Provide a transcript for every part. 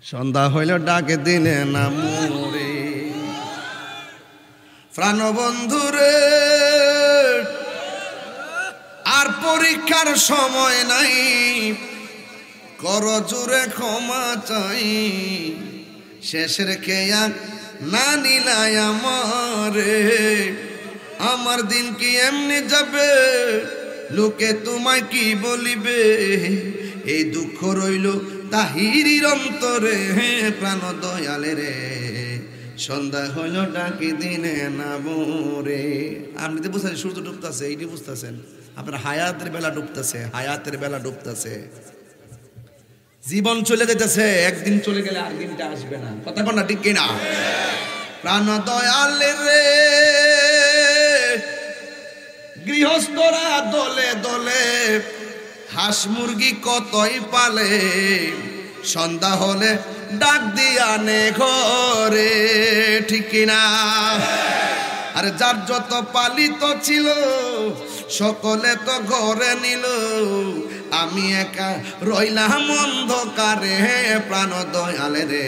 সন্ধ্যা হইল ডাকে দিনে না মোরে প্রাণবন্ধুরে আর পরীক্ষার সময় নাই কর জোরে ক্ষমা চাই শেষের খেয়া না নিলাই আমারে আমার দিন কি এমনি যাবে লোকে তোমায় কি বলিবে এই দুঃখ রইল তাহিরির অন্তরে প্রাণ দয়ালে রে সন্ধ্যা হইল ডাকি দিনে না মোরে আপনি তো বুঝতেছেন সূর্য ডুবতেছে এইটি বুঝতেছেন আপনার হায়াতের বেলা ডুবতেছে হায়াতের বেলা ডুবতেছে জীবন চলে যেতেছে একদিন চলে গেলে আর দিনটা আসবে না কথা কোনটা ঠিক কিনা প্রাণ দয়ালে রে গৃহস্থরা দলে দলে হাঁস মুরগি কতই পালে সন্ধ্যা হলে ডাক দিয়া নে ঘরে ঠিক কিনা আরে যার যত পালিত ছিল সকলে তো ঘরে নিল আমি একা রইলাম অন্ধকারে প্রাণ দয়ালে রে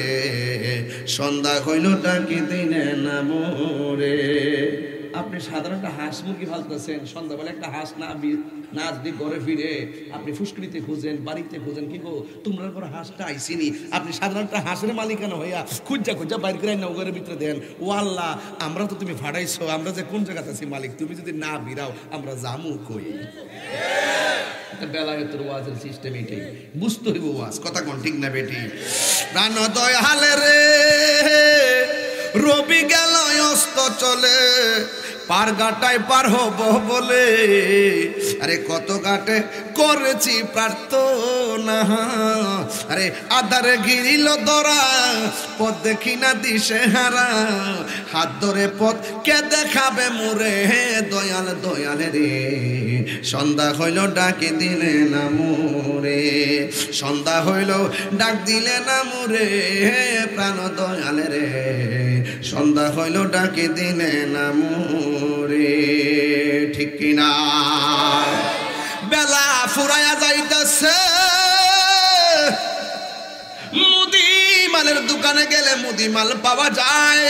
সন্ধ্যা হইল ডাকি দিনে না মোরে আপনি সাধারণ একটা হাঁস মুরগি ফালতেছেন সন্ধ্যাবেলা একটা হাঁস না যদি ঘরে ফিরে আপনি ফুসকুড়িতে খুঁজেন বাড়িতে খুঁজেন কি গো তোমরা করে হাঁসটা আইসিনি আপনি সাধারণ একটা হাঁসের মালিকানা হইয়া খুঁজা খুঁজা বাইর করে নগরের ভিতরে দেন ও আল্লাহ আমরা তো তুমি ফাড়াইছো আমরা যে কোন জায়গাতে আছি মালিক তুমি যদি না বিরাও আমরা জামু কই বেলায়েতের ওয়াজের সিস্টেম এটাই বুঝতে হইব ওয়াজ কথা কোন ঠিক না বেটি প্রাণ দয়ালে রে রবি গেল অস্ত চলে পার ঘাটায় পার হব বলে আরে কত ঘাটে করেছি প্রার্থনা আরে আধারে ঘিরিল ধরা পথ দেখি না দিশে হারা হাত ধরে পথ কে দেখাবে মোরে দয়াল দয়ালে রে সন্ধ্যা হইল ডাকে দিলে না মোরে সন্ধ্যা হইল ডাক দিলে না মোরে প্রাণ দয়ালে রে সন্ধ্যা হইল ডাকে দিলে না মোরে ঠিক কিনা বেলা ফুরাইয়া যাইতেছে মুদি মালের দোকানে গেলে মুদি মাল পাওয়া যায়